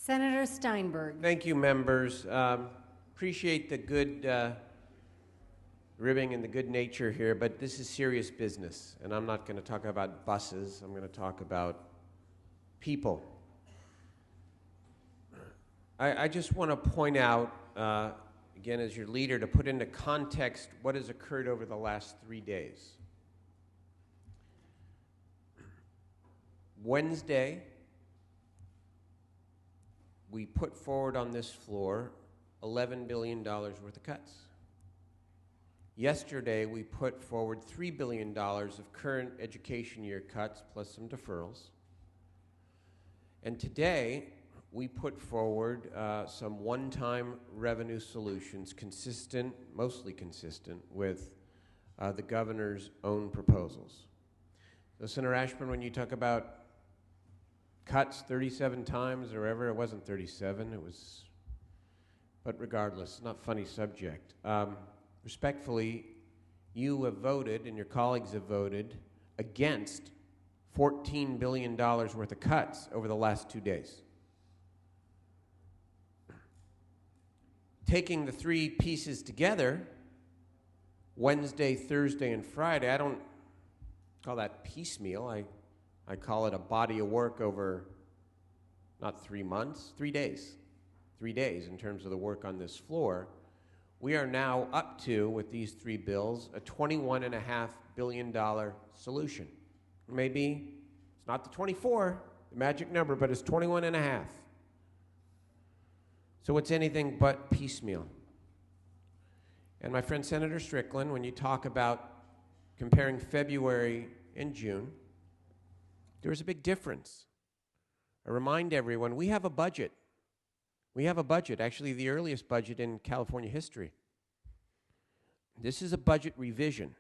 Senator Steinberg. Thank you, members. Appreciate the good ribbing and the good nature here, but this is serious business, and I'm not going to talk about buses. I'm going to talk about people. I just want to point out, again, as your leader, to put into context what has occurred over the last 3 days. Wednesday, we put forward on this floor $11 billion worth of cuts. Yesterday, we put forward $3 billion of current education year cuts plus some deferrals. And today, we put forward some one-time revenue solutions consistent, mostly consistent, with the governor's own proposals. So, Senator Ashburn, when you talk about cuts 37 times or whatever, it wasn't 37, it was, but regardless, not a funny subject. Respectfully, you have voted and your colleagues have voted against $14 billion worth of cuts over the last 2 days. Taking the three pieces together, Wednesday, Thursday, and Friday, I don't call that piecemeal. I call it a body of work over not 3 months, 3 days. 3 days in terms of the work on this floor. We are now up to, with these three bills, a $21.5 billion solution. Maybe it's not the 24, the magic number, but it's 21.5. So it's anything but piecemeal. And my friend Senator Strickland, when you talk about comparing February and June, there is a big difference. I remind everyone, we have a budget. We have a budget, actually the earliest budget in California history. This is a budget revision.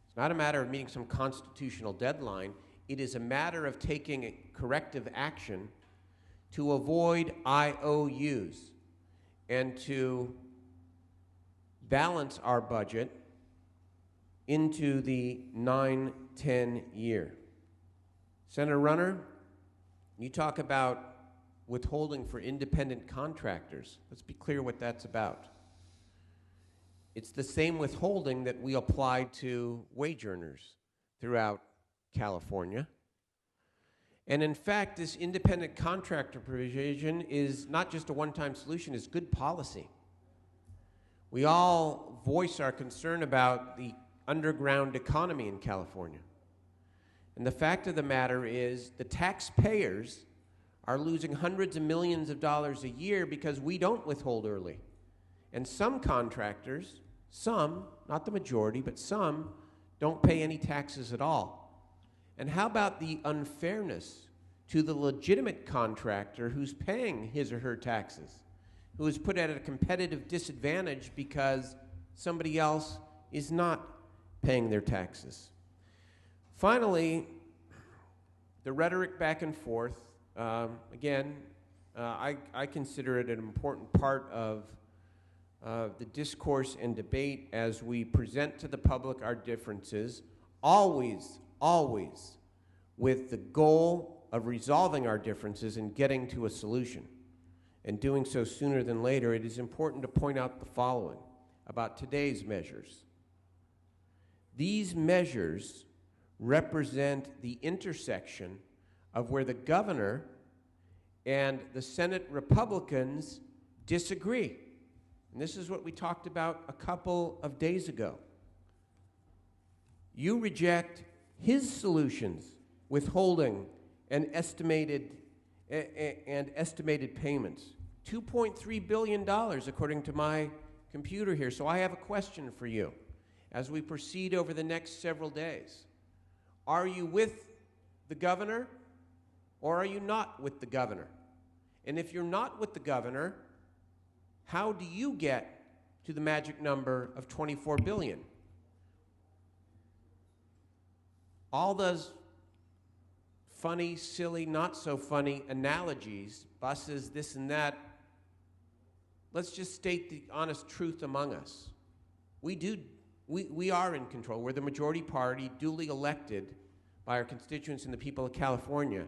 It's not a matter of meeting some constitutional deadline. It is a matter of taking corrective action to avoid IOUs and to balance our budget into the 9-10 year. Senator Runner, you talk about withholding for independent contractors. Let's be clear what that's about. It's the same withholding that we applied to wage earners throughout California. And in fact, this independent contractor provision is not just a one-time solution, it's good policy. We all voice our concern about the underground economy in California. And the fact of the matter is the taxpayers are losing hundreds of millions of dollars a year because we don't withhold early. And some contractors, some, not the majority, but some, don't pay any taxes at all. And how about the unfairness to the legitimate contractor who's paying his or her taxes, who is put at a competitive disadvantage because somebody else is not paying their taxes? Finally, the rhetoric back and forth, again, I consider it an important part of the discourse and debate as we present to the public our differences, always with the goal of resolving our differences and getting to a solution, and doing so sooner than later. It is important to point out the following about today's measures. These measures represent the intersection of where the governor and the Senate Republicans disagree. And this is what we talked about a couple of days ago. You reject his solutions, withholding and estimated payments. $2.3 billion, according to my computer here. So I have a question for you as we proceed over the next several days. Are you with the governor or are you not with the governor? And if you're not with the governor, how do you get to the magic number of $24 billion? All those funny, silly, not so funny analogies, buses, this and that, let's just state the honest truth among us. We are in control. We're the majority party, duly elected by our constituents and the people of California.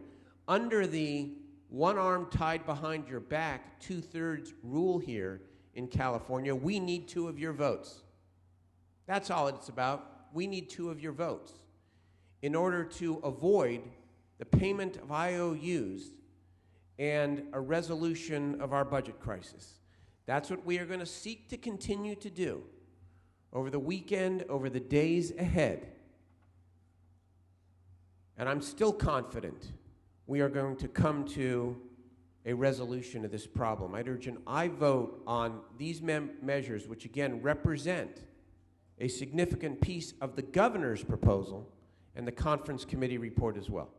Under the one arm tied behind your back, 2/3 rule here in California. We need 2 of your votes. That's all it's about. We need 2 of your votes in order to avoid the payment of IOUs and a resolution of our budget crisis. That's what we are going to seek to continue to do over the weekend, over the days ahead. And I'm still confident we are going to come to a resolution of this problem. I'd urge an aye vote on these measures, which again represent a significant piece of the governor's proposal and the conference committee report as well.